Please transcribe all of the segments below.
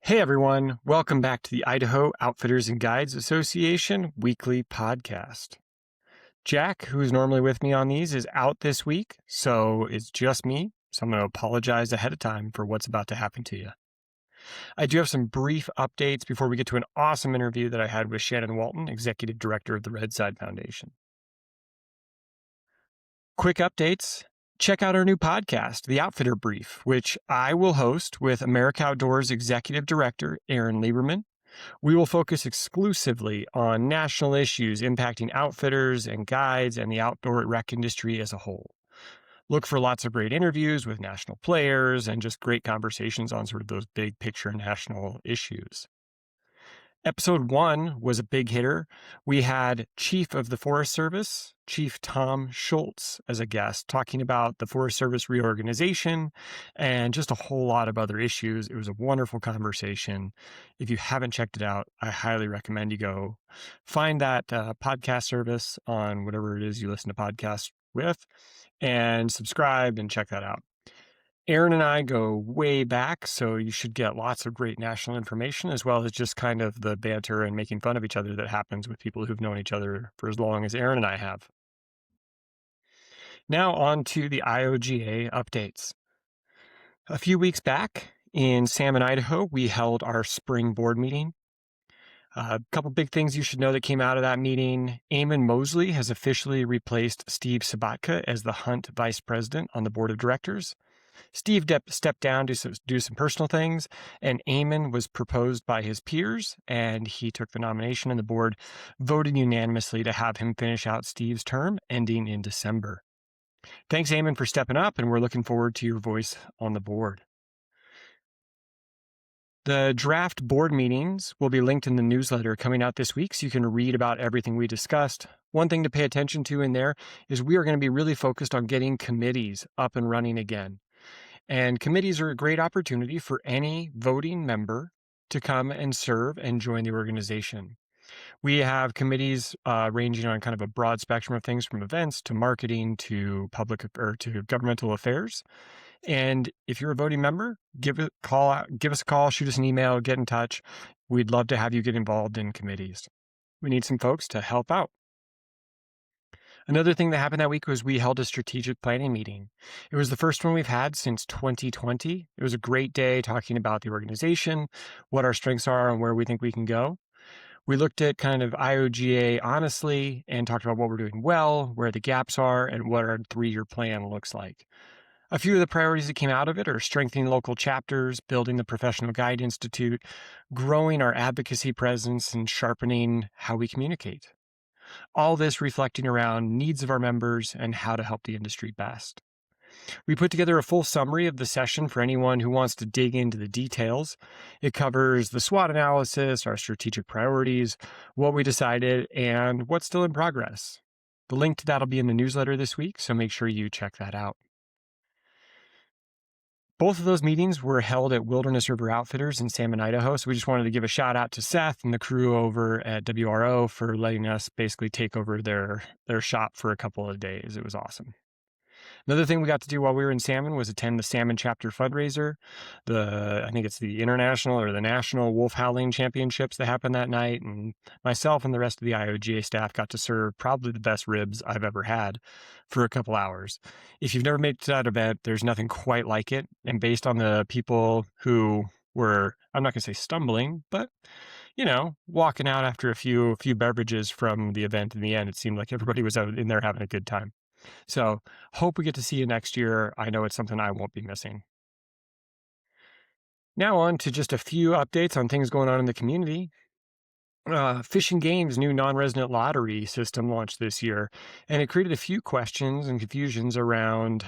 Hey everyone, welcome back to the Idaho Outfitters and Guides Association weekly podcast. Jack, who's normally with me on these, is out this week, so it's just me. So I'm going to apologize ahead of time for what's about to happen to you. I do have some brief updates before we get to an awesome interview that I had with Shannon Walton, Executive Director of the Redside Foundation. Quick updates. Check out our new podcast, The Outfitter Brief, which I will host with America Outdoors Executive Director Aaron Lieberman. We will focus exclusively on national issues impacting outfitters and guides and the outdoor rec industry as a whole. Look for lots of great interviews with national players and just great conversations on sort of those big picture national issues. Episode 1 was a big hitter. We had Chief of the Forest Service, Chief Tom Schultz, as a guest, talking about the Forest Service reorganization and just a whole lot of other issues. It was a wonderful conversation. If you haven't checked it out, I highly recommend you go find that podcast service on whatever it is you listen to podcasts with and subscribe and check that out. Aaron and I go way back, so you should get lots of great national information, as well as just kind of the banter and making fun of each other that happens with people who've known each other for as long as Aaron and I have. Now on to the IOGA updates. A few weeks back in Salmon, Idaho, we held our spring board meeting. A couple big things you should know that came out of that meeting. Eamon Mosley has officially replaced Steve Sabatka as the Hunt Vice President on the board of directors. Steve stepped down to do some personal things, and Eamon was proposed by his peers, and he took the nomination, and the board voted unanimously to have him finish out Steve's term, ending in December. Thanks, Eamon, for stepping up, and we're looking forward to your voice on the board. The draft board meetings will be linked in the newsletter coming out this week, so you can read about everything we discussed. One thing to pay attention to in there is we are going to be really focused on getting committees up and running again. And committees are a great opportunity for any voting member to come and serve and join the organization. We have committees ranging on kind of a broad spectrum of things, from events to marketing to public or to governmental affairs. And if you're a voting member, give us a call, shoot us an email, get in touch. We'd love to have you get involved in committees. We need some folks to help out. Another thing that happened that week was we held a strategic planning meeting. It was the first one we've had since 2020. It was a great day talking about the organization, what our strengths are, and where we think we can go. We looked at kind of IOGA honestly and talked about what we're doing well, where the gaps are, and what our 3-year plan looks like. A few of the priorities that came out of it are strengthening local chapters, building the Professional Guide Institute, growing our advocacy presence, and sharpening how we communicate. All this reflecting around needs of our members and how to help the industry best. We put together a full summary of the session for anyone who wants to dig into the details. It covers the SWOT analysis, our strategic priorities, what we decided, and what's still in progress. The link to that will be in the newsletter this week, so make sure you check that out. Both of those meetings were held at Wilderness River Outfitters in Salmon, Idaho, so we just wanted to give a shout out to Seth and the crew over at WRO for letting us basically take over their shop for a couple of days. It was awesome. Another thing we got to do while we were in Salmon was attend the Salmon Chapter fundraiser. I think it's the International or the National Wolf Howling Championships that happened that night, and myself and the rest of the IOGA staff got to serve probably the best ribs I've ever had for a couple hours. If you've never made it to that event, there's nothing quite like it, and based on the people who were, I'm not going to say stumbling, but walking out after a few beverages from the event in the end, it seemed like everybody was out in there having a good time. So hope we get to see you next year. I know it's something I won't be missing. Now on to just a few updates on things going on in the community. Fish and Game's new non-resident lottery system launched this year, and it created a few questions and confusions around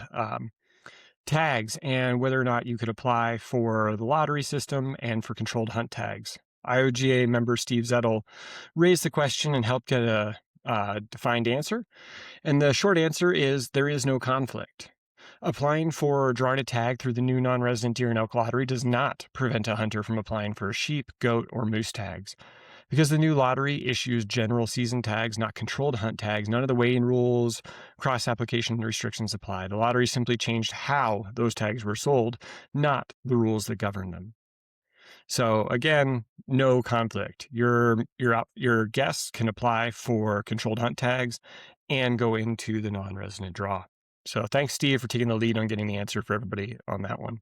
tags and whether or not you could apply for the lottery system and for controlled hunt tags. IOGA member Steve Zettel raised the question and helped get a defined answer. And the short answer is there is no conflict. Applying for or drawing a tag through the new non-resident deer and elk lottery does not prevent a hunter from applying for sheep, goat, or moose tags. Because the new lottery issues general season tags, not controlled hunt tags, none of the weighing rules, cross-application restrictions apply. The lottery simply changed how those tags were sold, not the rules that govern them. So again, no conflict. Your guests can apply for controlled hunt tags and go into the non-resident draw. So thanks, Steve, for taking the lead on getting the answer for everybody on that one.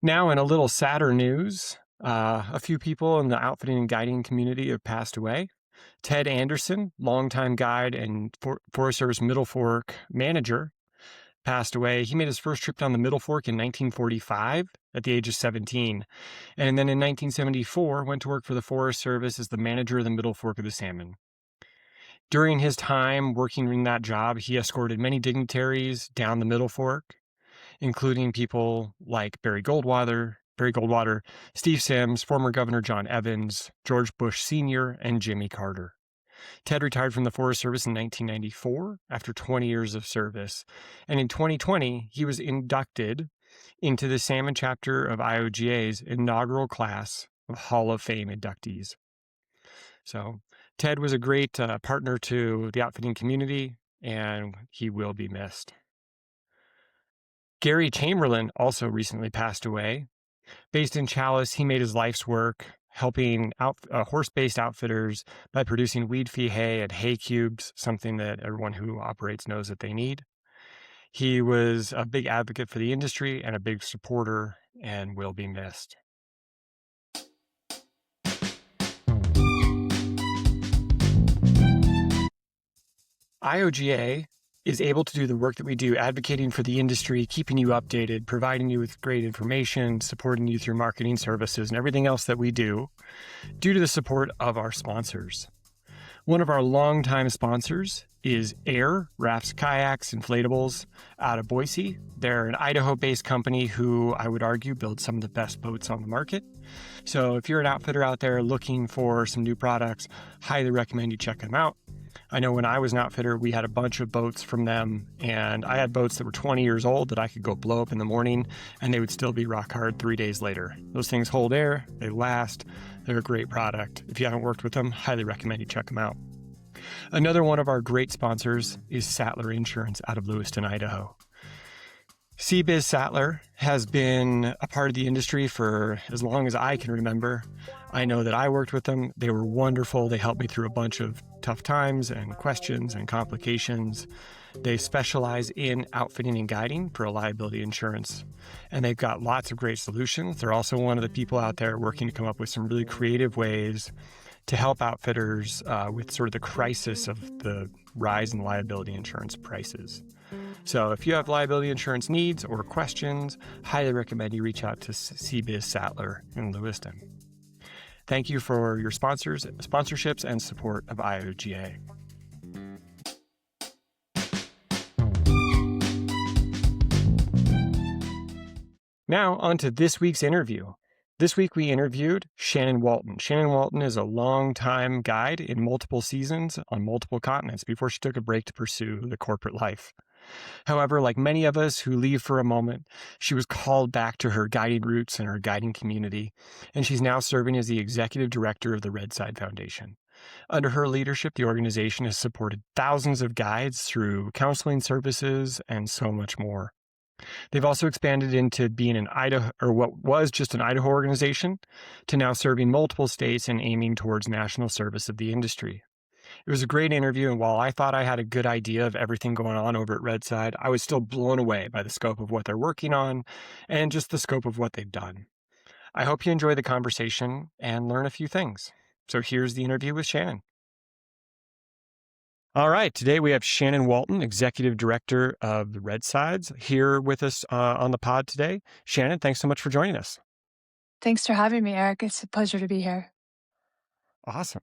Now, in a little sadder news, a few people in the outfitting and guiding community have passed away. Ted Anderson, longtime guide and Forest Service Middle Fork manager, passed away. He made his first trip down the Middle Fork in 1945 at the age of 17. And then in 1974, went to work for the Forest Service as the manager of the Middle Fork of the Salmon. During his time working in that job, he escorted many dignitaries down the Middle Fork, including people like Barry Goldwater, Steve Sims, former Governor John Evans, George Bush Sr., and Jimmy Carter. Ted retired from the Forest Service in 1994 after 20 years of service. And in 2020, he was inducted into the Salmon chapter of IOGA's inaugural class of Hall of Fame inductees. So Ted was a great partner to the outfitting community, and he will be missed. Gary Chamberlain also recently passed away. Based in Chalice, he made his life's work helping horse-based outfitters by producing weed fee hay and hay cubes, something that everyone who operates knows that they need. He was a big advocate for the industry and a big supporter and will be missed. IOGA is able to do the work that we do, advocating for the industry, keeping you updated, providing you with great information, supporting you through marketing services and everything else that we do, due to the support of our sponsors. One of our longtime sponsors is Air Rafts, Kayaks, Inflatables out of Boise. They're an Idaho-based company who I would argue builds some of the best boats on the market. So if you're an outfitter out there looking for some new products, highly recommend you check them out. I know when I was an outfitter, we had a bunch of boats from them, and I had boats that were 20 years old that I could go blow up in the morning, and they would still be rock hard 3 days later. Those things hold air, they last, they're a great product. If you haven't worked with them, highly recommend you check them out. Another one of our great sponsors is Sattler Insurance out of Lewiston, Idaho. CBiz Sattler has been a part of the industry for as long as I can remember. I know that I worked with them. They were wonderful. They helped me through a bunch of tough times and questions and complications. They specialize in outfitting and guiding for liability insurance, and they've got lots of great solutions. They're also one of the people out there working to come up with some really creative ways to help outfitters with sort of the crisis of the rise in liability insurance prices. So if you have liability insurance needs or questions, highly recommend you reach out to CBiz Sattler in Lewiston. Thank you for your sponsorships and support of IOGA. Now on to this week's interview. This week we interviewed Shannon Walton. Shannon Walton is a longtime guide in multiple seasons on multiple continents before she took a break to pursue the corporate life. However, like many of us who leave for a moment, she was called back to her guiding roots and her guiding community, and she's now serving as the executive director of the Redside Foundation. Under her leadership, the organization has supported thousands of guides through counseling services and so much more. They've also expanded into being an Idaho, or what was just an Idaho organization, to now serving multiple states and aiming towards national service of the industry. It was a great interview, and while I thought I had a good idea of everything going on over at Redside, I was still blown away by the scope of what they're working on and just the scope of what they've done. I hope you enjoy the conversation and learn a few things. So here's the interview with Shannon. All right, today we have Shannon Walton, Executive Director of the Redsides, here with us on the pod today. Shannon, thanks so much for joining us. Thanks for having me, Eric. It's a pleasure to be here. Awesome.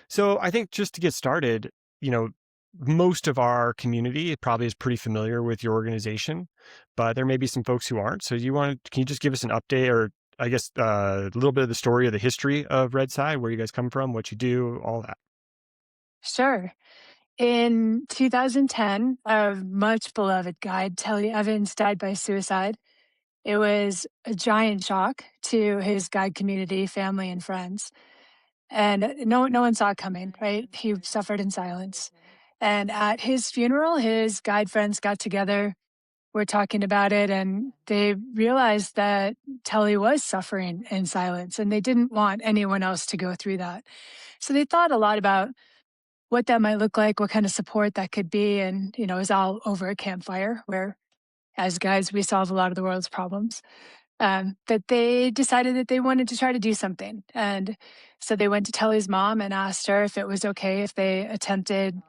So I think just to get started, most of our community probably is pretty familiar with your organization, but there may be some folks who aren't. So can you just give us an update, or I guess a little bit of the story of the history of Redside, where you guys come from, what you do, all that? Sure. In 2010, a much beloved guide, Telly Evans, died by suicide. It was a giant shock to his guide community, family, and friends. And no one saw it coming, right? He suffered in silence. And at his funeral, his guide friends got together. were talking about it, and they realized that Telly was suffering in silence, and they didn't want anyone else to go through that. So they thought a lot about what that might look like, what kind of support that could be, and it was all over a campfire where, as guys, we solve a lot of the world's problems. But they decided that they wanted to try to do something. And so they went to Telly's mom and asked her if it was okay if they attempted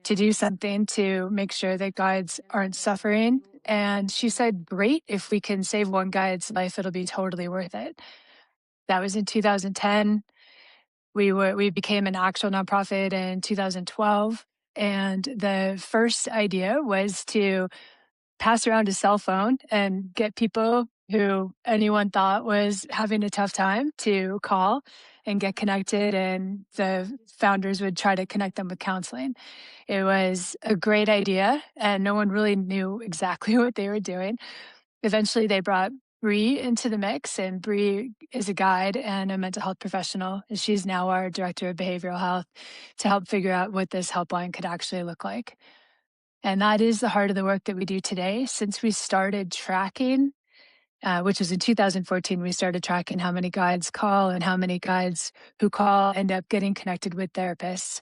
to do something to make sure that guides aren't suffering. And she said, great, if we can save one guide's life, it'll be totally worth it. That was in 2010. We became an actual nonprofit in 2012. And the first idea was to pass around a cell phone and get people who anyone thought was having a tough time to call and get connected, and the founders would try to connect them with counseling. It was a great idea, and no one really knew exactly what they were doing. Eventually, they brought Bree into the mix, and Bree is a guide and a mental health professional. And she's now our director of behavioral health to help figure out what this helpline could actually look like. And that is the heart of the work that we do today. Since we started tracking, which was in 2014, we started tracking how many guides call and how many guides who call end up getting connected with therapists.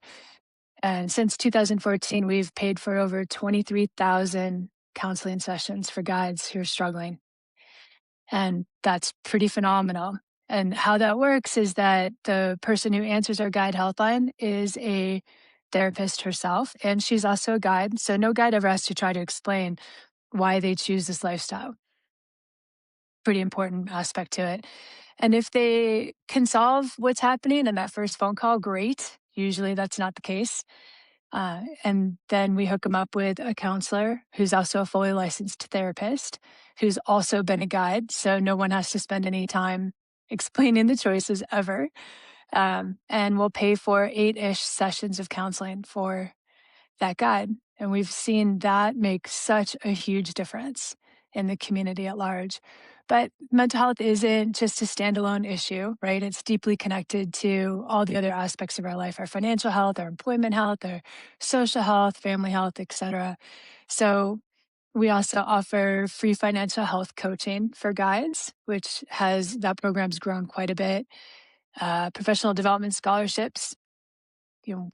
And since 2014, we've paid for over 23,000 counseling sessions for guides who are struggling. And that's pretty phenomenal. And how that works is that the person who answers our guide helpline is a therapist herself, and she's also a guide. So no guide ever has to try to explain why they choose this lifestyle. Pretty important aspect to it. And if they can solve what's happening in that first phone call, great. Usually that's not the case. And then we hook them up with a counselor who's also a fully licensed therapist, who's also been a guide. So no one has to spend any time explaining the choices ever. And we'll pay for 8-ish sessions of counseling for that guide. And we've seen that make such a huge difference in the community at large. But mental health isn't just a standalone issue, right? It's deeply connected to all the other aspects of our life, our financial health, our employment health, our social health, family health, etc. So we also offer free financial health coaching for guides, which has that program's grown quite a bit. Professional development scholarships. You know,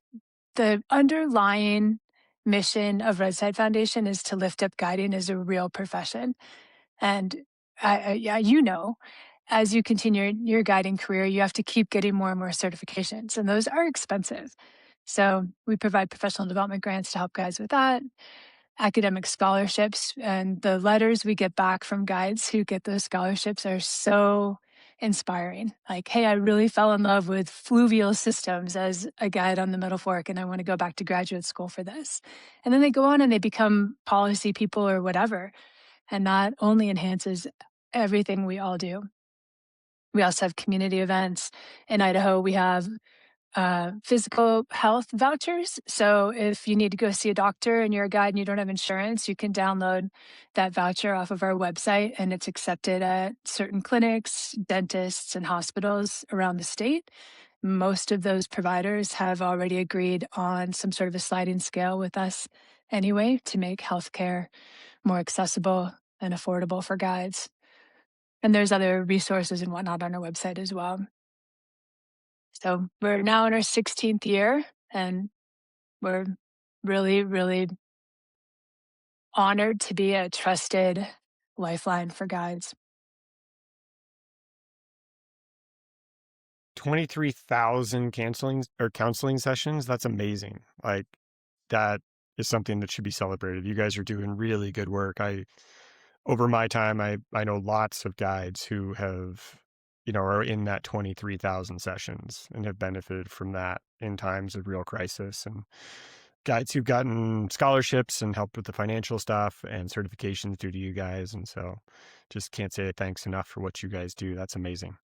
the underlying mission of Redside Foundation is to lift up guiding as a real profession. And yeah, as you continue your guiding career, you have to keep getting more and more certifications, and those are expensive. So we provide professional development grants to help guides with that, academic scholarships, and the letters we get back from guides who get those scholarships are so inspiring. Like, hey, I really fell in love with fluvial systems as a guide on the Middle Fork, and I want to go back to graduate school for this. And then they go on and they become policy people or whatever. And that only enhances everything we all do. We also have community events. In Idaho, we have physical health vouchers. So if you need to go see a doctor and you're a guide and you don't have insurance, you can download that voucher off of our website, and it's accepted at certain clinics, dentists, and hospitals around the state. Most of those providers have already agreed on some sort of a sliding scale with us anyway to make healthcare more accessible and affordable for guides. And there's other resources and whatnot on our website as well. So we're now in our 16th year, and we're really, really honored to be a trusted lifeline for guides. 23,000 counseling sessions. That's amazing. Like, that is something that should be celebrated. You guys are doing really good work. Over my time, I know lots of guides who have, are in that 23,000 sessions and have benefited from that in times of real crisis, and guides who've gotten scholarships and helped with the financial stuff and certifications due to you guys. And so just can't say thanks enough for what you guys do. That's amazing.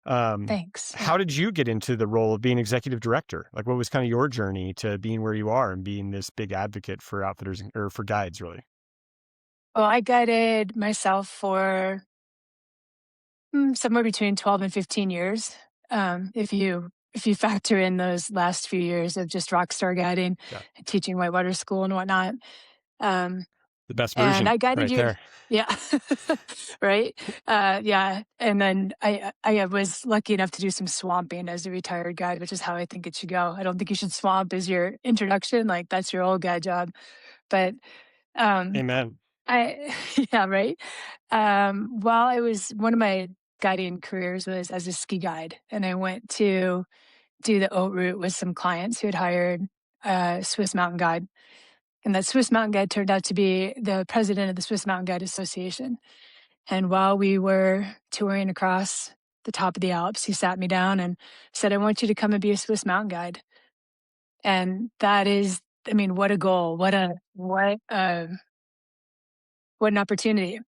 Thanks. How Yeah. did you get into the role of being executive director? Like, what was kind of your journey to being where you are and being this big advocate for outfitters or for guides, really? Well, I guided myself for somewhere between 12 and 15 years. If you factor in those last few years of just rockstar guiding Yeah. and teaching whitewater school and whatnot. Um, The best And version I guided right you. there. Yeah. Right? Yeah, and then I was lucky enough to do some swamping as a retired guide, which is how I think it should go. I don't think you should swamp as your introduction, like, that's your old guy job, but, um, Amen. I yeah, right? While I was one of my guiding careers was as a ski guide, and I went to do the haute route with some clients who had hired a Swiss mountain guide, and that Swiss mountain guide turned out to be the president of the Swiss Mountain Guide Association. And while we were touring across the top of the Alps, he sat me down and said, "I want you to come and be a Swiss mountain guide." And that is, I mean, what a goal! What an opportunity!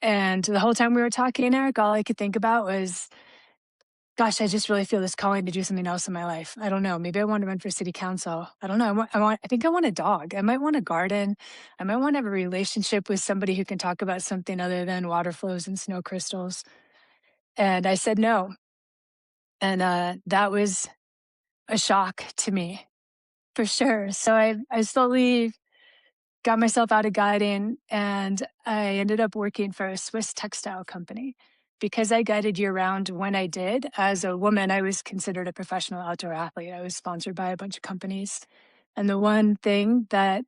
And the whole time we were talking, Eric, all I could think about was, gosh, I just really feel this calling to do something else in my life. I don't know. Maybe I want to run for city council. I don't know. I think I want a dog. I might want a garden. I might want to have a relationship with somebody who can talk about something other than water flows and snow crystals. And I said no. And that was a shock to me for sure. So I slowly got myself out of guiding, and I ended up working for a Swiss textile company. Because I guided year round when I did, as a woman, I was considered a professional outdoor athlete. I was sponsored by a bunch of companies. And the one thing that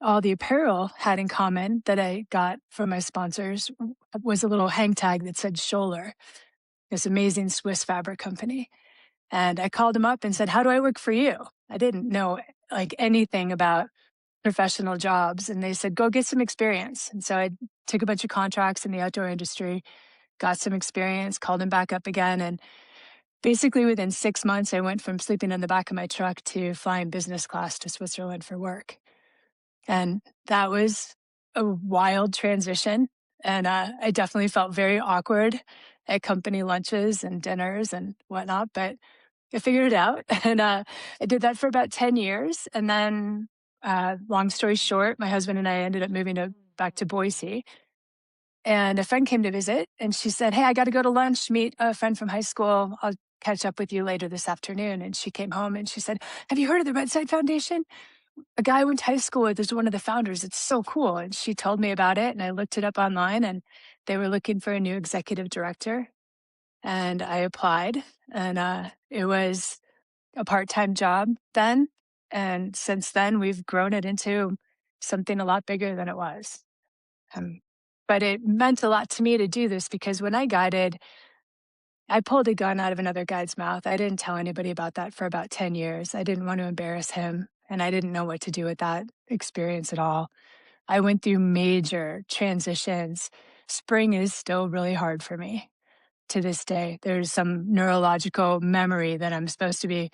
all the apparel had in common that I got from my sponsors was a little hang tag that said Scholler, this amazing Swiss fabric company. And I called him up and said, "How do I work for you?" I didn't know like anything about professional jobs. And they said, "Go get some experience." And so I took a bunch of contracts in the outdoor industry, got some experience, called him back up again. And basically within 6 months, I went from sleeping in the back of my truck to flying business class to Switzerland for work. And that was a wild transition. And I definitely felt very awkward at company lunches and dinners and whatnot, but I figured it out. And I did that for about 10 years. And then, long story short, my husband and I ended up moving back to Boise. And a friend came to visit and she said, "Hey, I got to go to lunch, meet a friend from high school. I'll catch up with you later this afternoon." And she came home and she said, "Have you heard of the Redside Foundation? A guy I went to high school with is one of the founders. It's so cool." And she told me about it, and I looked it up online, and they were looking for a new executive director. And I applied, and it was a part time job then. And since then, we've grown it into something a lot bigger than it was. Um, but it meant a lot to me to do this because when I guided, I pulled a gun out of another guy's mouth. I didn't tell anybody about that for about 10 years. I didn't want to embarrass him, and I didn't know what to do with that experience at all. I went through major transitions. Spring is still really hard for me to this day. There's some neurological memory that I'm supposed to be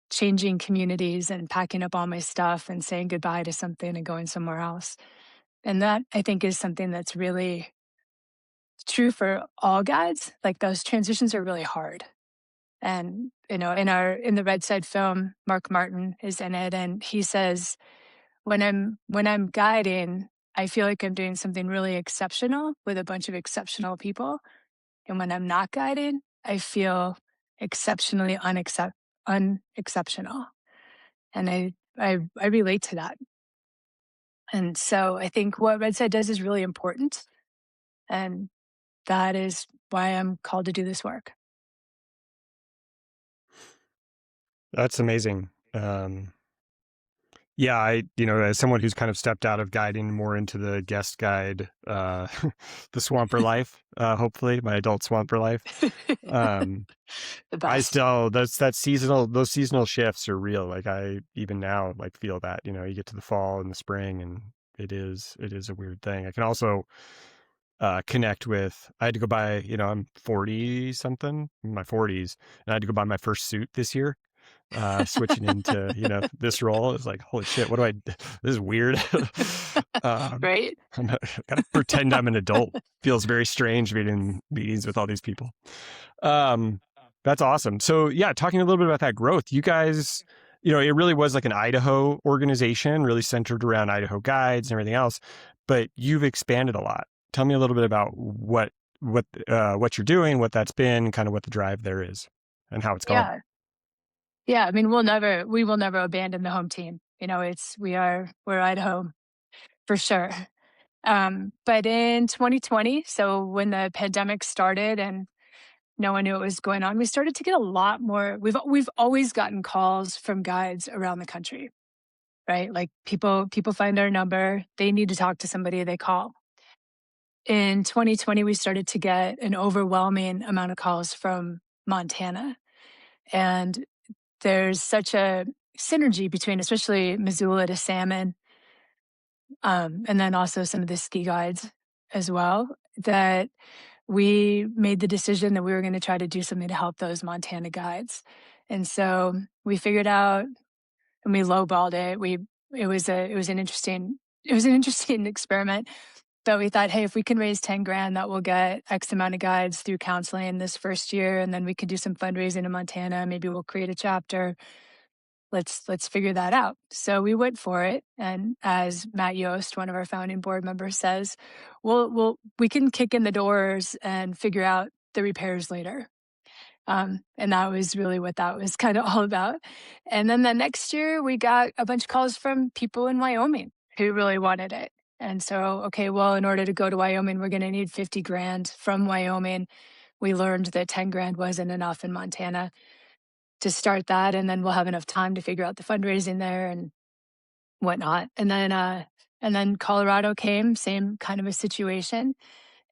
changing communities and packing up all my stuff and saying goodbye to something and going somewhere else. And that I think is something that's really true for all guides. Like those transitions are really hard. And in the Redside film, Mark Martin is in it, and he says, when I'm guiding, I feel like I'm doing something really exceptional with a bunch of exceptional people. And when I'm not guiding, I feel exceptionally unexceptional. And I relate to that. And so I think what Redside does is really important. And that is why I'm called to do this work. That's amazing. Yeah, as someone who's kind of stepped out of guiding more into the guest guide, the swamper life, hopefully my adult swamper life. Um, The I best. still those seasonal shifts are real. Like I even now like feel that, you get to the fall and the spring and it is a weird thing. I can also connect with, I had to go buy, I'm 40 something, in my 40s, and I had to go buy my first suit this year. Switching into, this role is like, holy shit, what do I, this is weird. um, Right? gotta pretend I'm an adult. Feels very strange being in meetings with all these people. Um, that's awesome. So yeah, talking a little bit about that growth, you guys, it really was like an Idaho organization, really centered around Idaho guides and everything else, but you've expanded a lot. Tell me a little bit about what you're doing, what that's been, kind of what the drive there is and how it's gone. Yeah. Yeah. I mean, we will never abandon the home team. We're Idaho. for sure. But in 2020, so when the pandemic started and no one knew what was going on, we started to get a lot more. We've always gotten calls from guides around the country, right? Like people find our number, they need to talk to somebody, they call. In 2020, we started to get an overwhelming amount of calls from Montana. And there's such a synergy between, especially Missoula to Salmon, and then also some of the ski guides as well, that we made the decision that we were going to try to do something to help those Montana guides. And so we figured out and we lowballed it. It was an interesting experiment. But we thought, hey, if we can raise 10 grand, that will get X amount of guides through counseling this first year, and then we can do some fundraising in Montana. Maybe we'll create a chapter. Let's figure that out. So we went for it, and as Matt Yost, one of our founding board members, says, we can kick in the doors and figure out the repairs later. And that was really what that was kind of all about. And then the next year, we got a bunch of calls from people in Wyoming who really wanted it. And so, okay, well, in order to go to Wyoming, we're going to need 50 grand from Wyoming. We learned that 10 grand wasn't enough in Montana to start that. And then we'll have enough time to figure out the fundraising there and whatnot. And then Colorado came, same kind of a situation,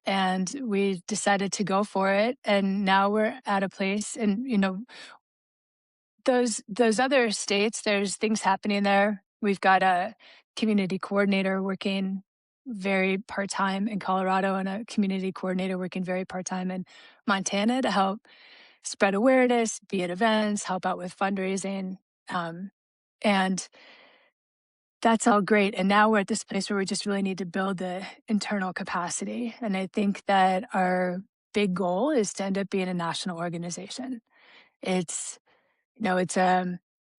and we decided to go for it. And now we're at a place, and those other states, there's things happening there. We've got a community coordinator working very part-time in Colorado and a community coordinator working very part-time in Montana to help spread awareness, be at events, help out with fundraising. And that's all great. And now we're at this place where we just really need to build the internal capacity. And I think that our big goal is to end up being a national organization. It's,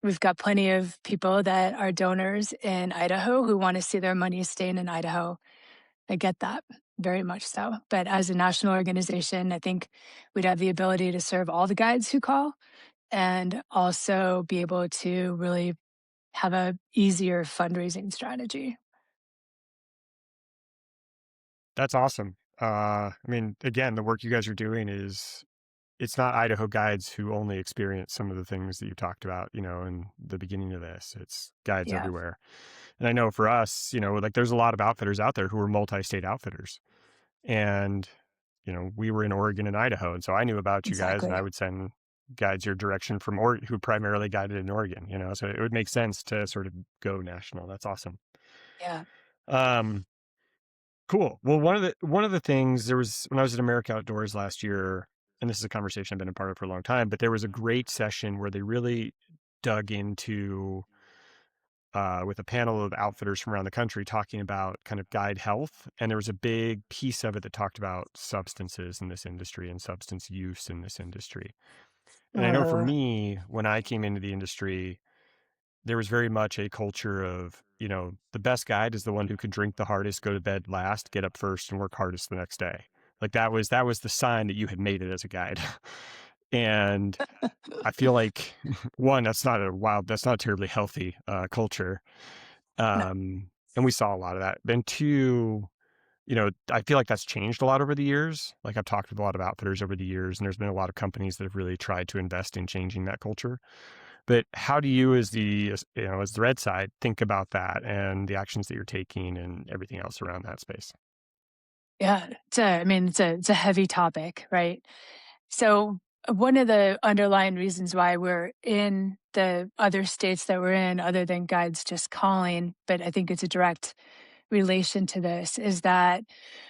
we've got plenty of people that are donors in Idaho who want to see their money staying in Idaho. I get that very much so. But as a national organization, I think we'd have the ability to serve all the guides who call and also be able to really have a easier fundraising strategy. That's awesome. I mean, again, the work you guys are doing is it's not Idaho guides who only experience some of the things that you talked about, in the beginning of this. It's guides Yeah, everywhere. And I know for us, like there's a lot of outfitters out there who are multi-state outfitters. And, we were in Oregon and Idaho. And so I knew about you guys and I exactly. would send guides your direction from Oregon who primarily guided in Oregon, so it would make sense to sort of go national. That's awesome. Yeah. Um, Cool. Well, one of the things there was when I was at America Outdoors last year, and this is a conversation I've been a part of for a long time, but there was a great session where they really dug into with a panel of outfitters from around the country talking about kind of guide health. And there was a big piece of it that talked about substances in this industry and substance use in this industry. And I know for Uh, me, when I came into the industry, there was very much a culture of, the best guide is the one who can drink the hardest, go to bed last, get up first, and work hardest the next day. Like that was the sign that you had made it as a guide. And I feel like one, that's not a terribly healthy culture. no. And we saw a lot of that. And two, I feel like that's changed a lot over the years. Like I've talked with a lot of outfitters over the years, and there's been a lot of companies that have really tried to invest in changing that culture. But how do you, as the red side, think about that and the actions that you're taking and everything else around that space? Yeah. It's a heavy topic, right? So one of the underlying reasons why we're in the other states that we're in, other than guides just calling, but I think it's a direct relation to this, is that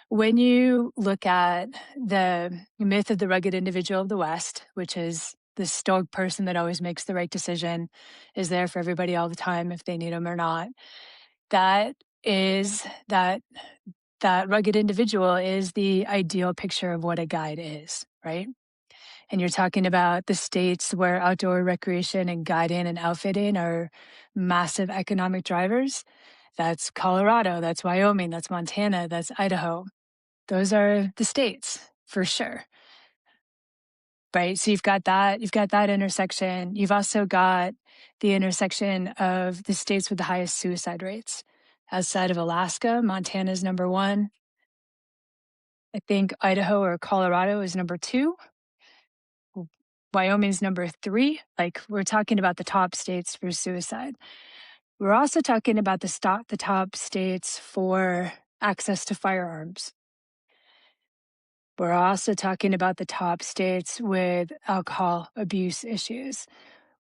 when you look at the myth of the rugged individual of the West, which is the stoic person that always makes the right decision, is there for everybody all the time if they need them or not. That is that rugged individual is the ideal picture of what a guide is, right? And you're talking about the states where outdoor recreation and guiding and outfitting are massive economic drivers. That's Colorado, that's Wyoming, that's Montana, that's Idaho. Those are the states for sure. Right. So you've got that intersection. You've also got the intersection of the states with the highest suicide rates. Outside of Alaska, Montana's number one. I think Idaho or Colorado is number two. Wyoming's number three. Like, we're talking about the top states for suicide. We're also talking about the top states for access to firearms. We're also talking about the top states with alcohol abuse issues.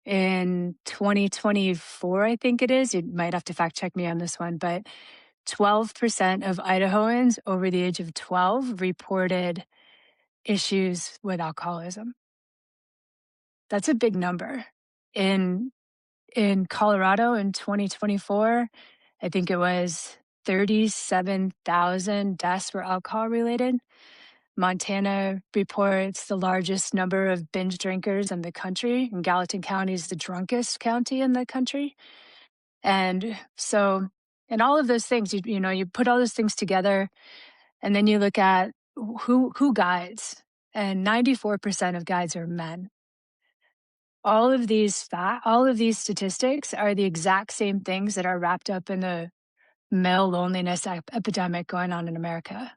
In 2024, I think it is, you might have to fact check me on this one, but 12% of Idahoans over the age of 12 reported issues with alcoholism. That's a big number. In in Colorado in 2024, I think it was 37,000 deaths were alcohol related. Montana reports the largest number of binge drinkers in the country, and Gallatin County is the drunkest county in the country. And so, and all of those things, you know, you put all those things together, and then you look at who guides, and 94% of guides are men. All of these statistics are the exact same things that are wrapped up in the male loneliness epidemic going on in America.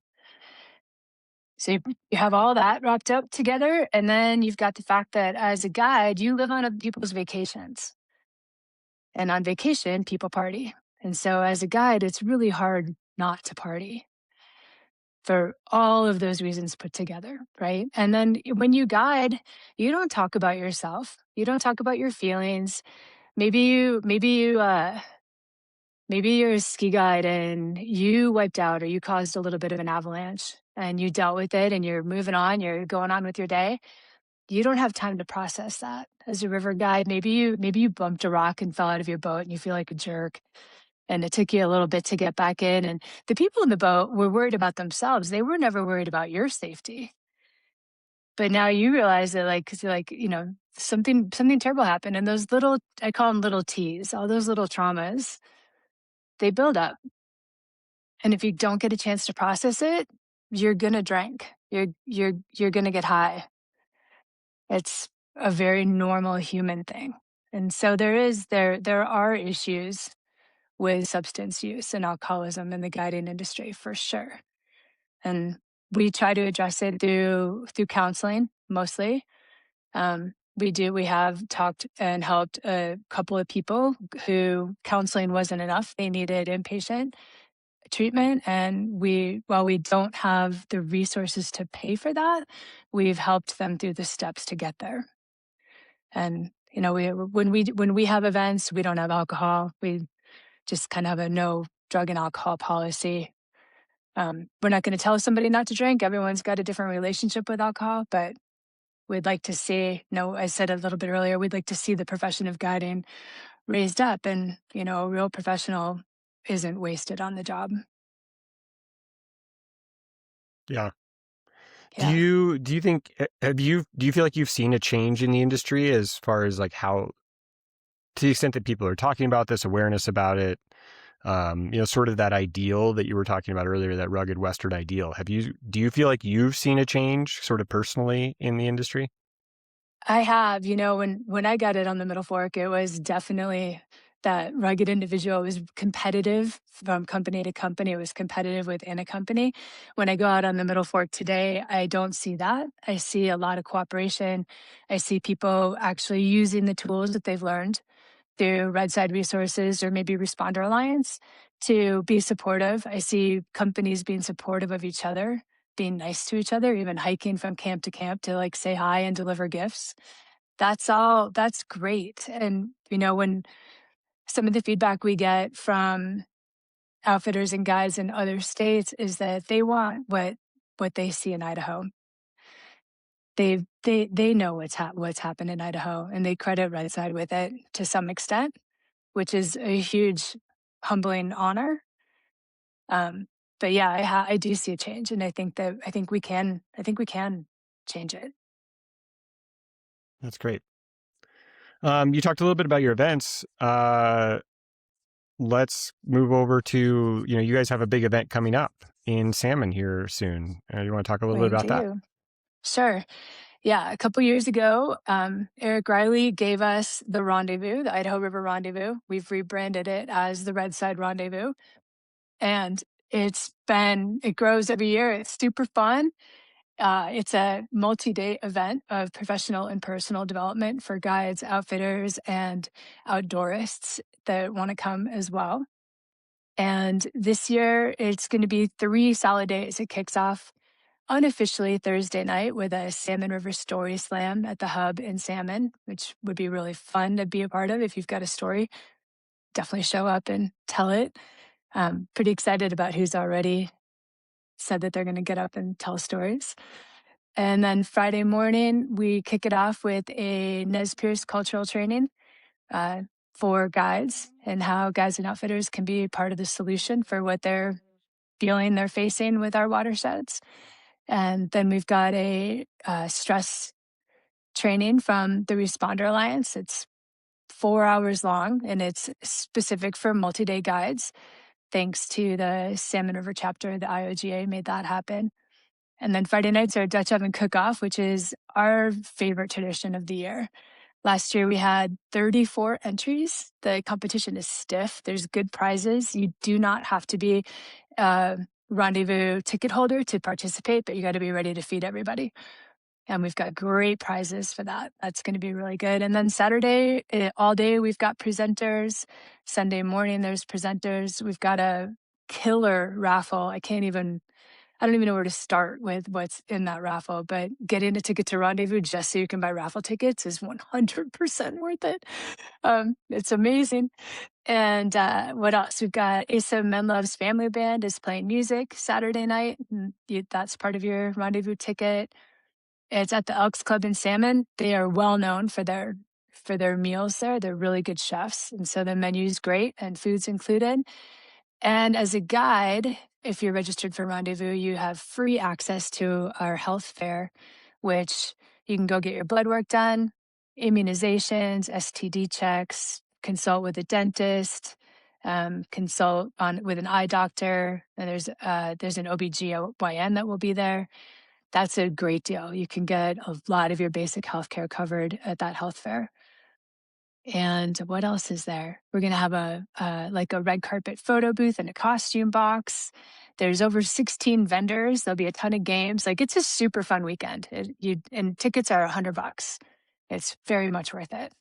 So you have all that wrapped up together, and then you've got the fact that as a guide, you live on other people's vacations. And on vacation, people party. And so as a guide, it's really hard not to party for all of those reasons put together, right? And then when you guide, you don't talk about yourself. You don't talk about your feelings. Maybe you're a ski guide and you wiped out or you caused a little bit of an avalanche and you dealt with it and you're moving on, you're going on with your day. You don't have time to process that. As a river guide, maybe you bumped a rock and fell out of your boat and you feel like a jerk. And it took you a little bit to get back in. And the people in the boat were worried about themselves. They were never worried about your safety. But now you realize that, like, 'cause you're like, you know, something terrible happened. And those little, I call them little T's, all those little traumas, they build up. And if you don't get a chance to process it, you're gonna drink. You're gonna get high. It's a very normal human thing. And so there are issues with substance use and alcoholism in the guiding industry for sure. And we try to address it through counseling mostly. We have talked and helped a couple of people who counseling wasn't enough. They needed inpatient treatment. And while we don't have the resources to pay for that, we've helped them through the steps to get there. And, you know, when we have events, we don't have alcohol. We just kind of have a no drug and alcohol policy. We're not going to tell somebody not to drink. Everyone's got a different relationship with alcohol, but we'd like to see, no, I said a little bit earlier, we'd like to see the profession of guiding raised up, and, you know, a real professional isn't wasted on the job. Yeah. Yeah. Do you think do you feel like you've seen a change in the industry as far as like how, to the extent that people are talking about this, awareness about it, you know, sort of that ideal that you were talking about earlier, that rugged Western ideal. Do you feel like you've seen a change sort of personally in the industry? I have, you know, when I got it on the Middle Fork, it was definitely that rugged individual. It was competitive from company to company. It was competitive within a company. When I go out on the Middle Fork today, I don't see that. I see a lot of cooperation. I see people actually using the tools that they've learned through Redside Resources or maybe Responder Alliance to be supportive. I see companies being supportive of each other, being nice to each other, even hiking from camp to camp to like say hi and deliver gifts. That's great. And, you know, when some of the feedback we get from outfitters and guides in other states is that they want what they see in Idaho. They know what's happened in Idaho, and they credit Redside with it to some extent, which is a huge humbling honor. But yeah, I do see a change, and I think we can change it. That's great. You talked a little bit about your events. Let's move over to, you know, you guys have a big event coming up in Salmon here soon. You want to talk a little bit We about that? do. Sure. Yeah, a couple years ago, Erik Riley gave us the Rendezvous, the Idaho River Rendezvous. We've rebranded it as the Redside Rendezvous. And it grows every year. It's super fun. It's a multi-day event of professional and personal development for guides, outfitters, and outdoorists that want to come as well. And this year, it's going to be 3 solid days. It kicks off unofficially Thursday night with a Salmon River Story Slam at the Hub in Salmon, which would be really fun to be a part of. If you've got a story, definitely show up and tell it. Pretty excited about who's already said that they're going to get up and tell stories. And then Friday morning, we kick it off with a Nez Perce cultural training uh, for guides and how guides and outfitters can be part of the solution for what they're facing with our watersheds. And then we've got a stress training from the Responder Alliance. It's 4 hours long and it's specific for multi day guides. Thanks to the Salmon River chapter, the IOGA made that happen. And then Friday nights are Dutch oven cook off, which is our favorite tradition of the year. Last year we had 34 entries. The competition is stiff. There's good prizes. You do not have to be a rendezvous ticket holder to participate, but you got to be ready to feed everybody. And we've got great prizes for that. That's going to be really good. And then Saturday, all day, we've got presenters. Sunday morning, there's presenters. We've got a killer raffle. I don't even know where to start with what's in that raffle, but getting a ticket to Rendezvous just so you can buy raffle tickets is 100% worth it. It's amazing. And what else? We've got Asa Menlove's family band is playing music Saturday night. That's part of your Rendezvous ticket. It's at the Elks Club in Salmon. They are well known for their meals there. They're really good chefs, and so the menu's great and food's included. And as a guide, if you're registered for Rendezvous, you have free access to our health fair, which you can go get your blood work done, immunizations, STD checks, consult with a dentist, consult with an eye doctor. And there's an OBGYN that will be there. That's a great deal. You can get a lot of your basic healthcare covered at that health fair. And what else is there? We're gonna have a red carpet photo booth and a costume box. There's over 16 vendors. There'll be a ton of games. Like it's a super fun weekend. And tickets are $100. It's very much worth it.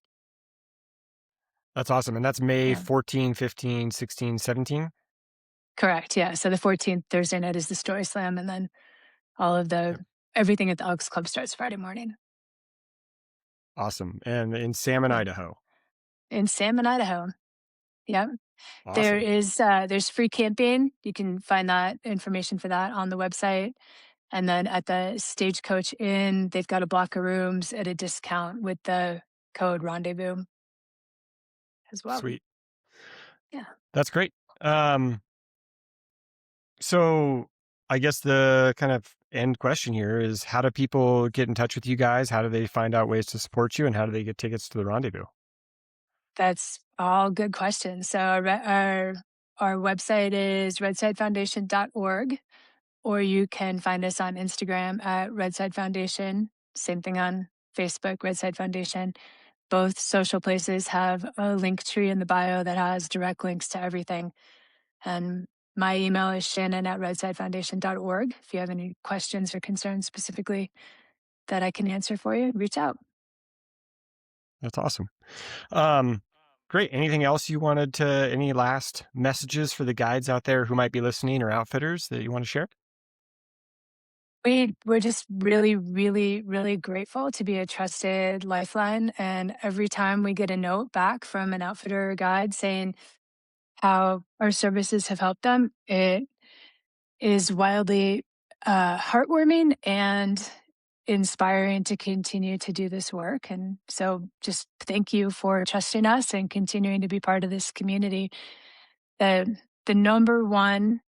That's awesome. And that's May Yeah, 14, 15, 16, 17. correct. Yeah. So the 14th Thursday night is the Story Slam, and then all of Yep. everything at the Elks Club starts Friday morning. Awesome. And in Salmon, Yeah, Idaho. in Salmon, Idaho. Yep. Awesome. There's free camping. You can find that information for that on the website. And then at the Stagecoach Inn, they've got a block of rooms at a discount with the code Rendezvous as well. Sweet. Yeah. That's great. Um, so I guess the kind of end question here is, how do people get in touch with you guys? How do they find out ways to support you, and how do they get tickets to the rendezvous? That's all good questions. So our website is redsidefoundation.org, or you can find us on Instagram at Redside Foundation. Same thing on Facebook, Redside Foundation. Both social places have a link tree in the bio that has direct links to everything. And my email is shannon@redsidefoundation.org. If you have any questions or concerns specifically that I can answer for you, reach out. That's awesome. Um, Great. Anything else you wanted to, any last messages for the guides out there who might be listening, or outfitters that you want to share? We're just really, really, really grateful to be a trusted lifeline. And every time we get a note back from an outfitter or guide saying how our services have helped them, it is wildly heartwarming and inspiring to continue to do this work. And so just thank you for trusting us and continuing to be part of this community. The, the number one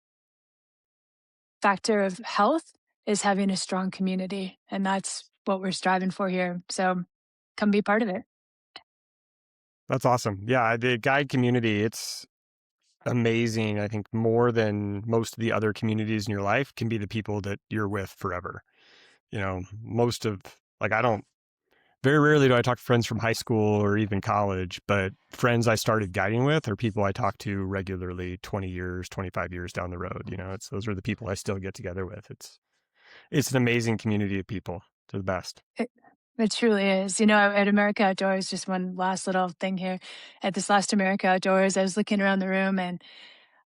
factor of health is having a strong community. And that's what we're striving for here. So come be part of it. That's awesome. Yeah, the guide community, it's amazing. I think more than most of the other communities in your life can be the people that you're with forever. Most of, like, I don't Very rarely do I talk to friends from high school or even college, but friends I started guiding with are people I talk to regularly 20 years, 25 years down the road. Those are the people I still get together with. It's an amazing community of people. They're the best. It, it truly is. At America Outdoors, just one last little thing here. At this last America Outdoors, I was looking around the room and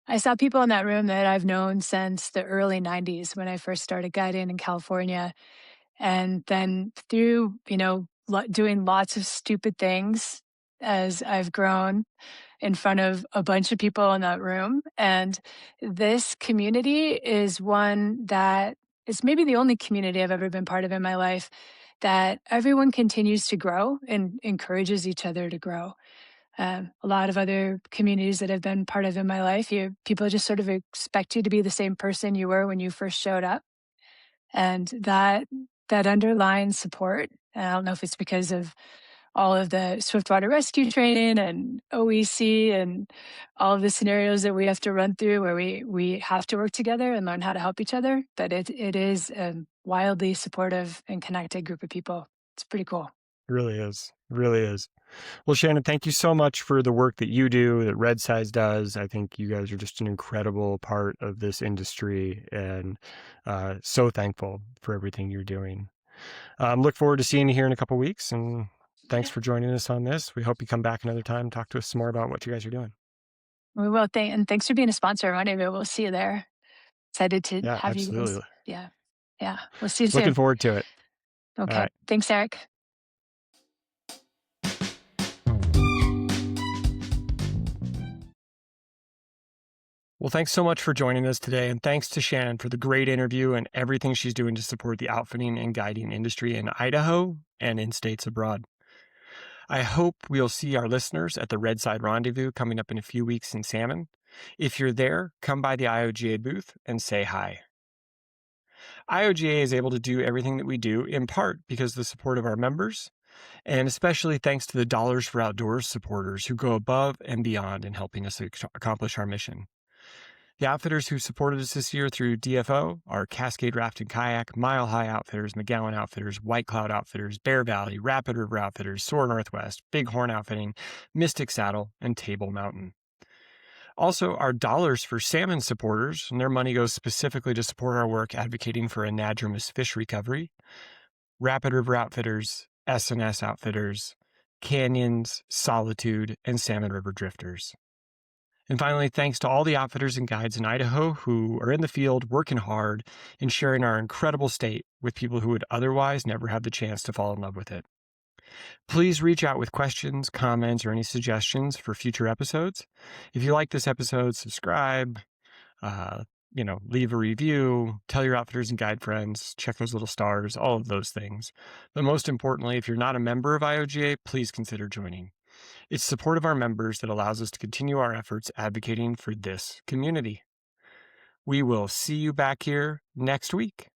I saw people in that room that I've known since the early 90s when I first started guiding in California. And then through, doing lots of stupid things as I've grown in front of a bunch of people in that room. And this community is one that is maybe the only community I've ever been part of in my life that everyone continues to grow and encourages each other to grow. A lot of other communities that I've been part of in my life, people just sort of expect you to be the same person you were when you first showed up, and that underlying support. And I don't know if it's because of all of the swiftwater rescue training and OEC and all of the scenarios that we have to run through where we have to work together and learn how to help each other. But it is a wildly supportive and connected group of people. It's pretty cool. It really is. It really is. Well, Shannon, thank you so much for the work that you do, that Redside does. I think you guys are just an incredible part of this industry, and so thankful for everything you're doing. Look forward to seeing you here in a couple weeks, and thanks for joining us on this. We hope you come back another time, talk to us some more about what you guys are doing. We will. And thanks for being a sponsor. Maybe we'll see you there. Excited to Yeah, have you guys. absolutely. Yeah. Yeah. We'll see you Looking soon. forward to it. All Okay. right. Thanks, Erik. Well, thanks so much for joining us today, and thanks to Shannon for the great interview and everything she's doing to support the outfitting and guiding industry in Idaho and in states abroad. I hope we'll see our listeners at the Redside Rendezvous coming up in a few weeks in Salmon. If you're there, come by the IOGA booth and say hi. IOGA is able to do everything that we do in part because of the support of our members, and especially thanks to the Dollars for Outdoors supporters who go above and beyond in helping us accomplish our mission. The outfitters who supported us this year through DFO are Cascade Raft and Kayak, Mile High Outfitters, McGowan Outfitters, White Cloud Outfitters, Bear Valley, Rapid River Outfitters, Soar Northwest, Bighorn Outfitting, Mystic Saddle, and Table Mountain. Also, our Dollars for Salmon supporters, and their money goes specifically to support our work advocating for anadromous fish recovery. Rapid River Outfitters, S&S Outfitters, Canyons, Solitude, and Salmon River Drifters. And finally, thanks to all the outfitters and guides in Idaho who are in the field working hard and sharing our incredible state with people who would otherwise never have the chance to fall in love with it. Please reach out with questions, comments, or any suggestions for future episodes. If you like this episode, subscribe, leave a review, tell your outfitters and guide friends, check those little stars, all of those things. But most importantly, if you're not a member of IOGA, please consider joining. It's support of our members that allows us to continue our efforts advocating for this community. We will see you back here next week.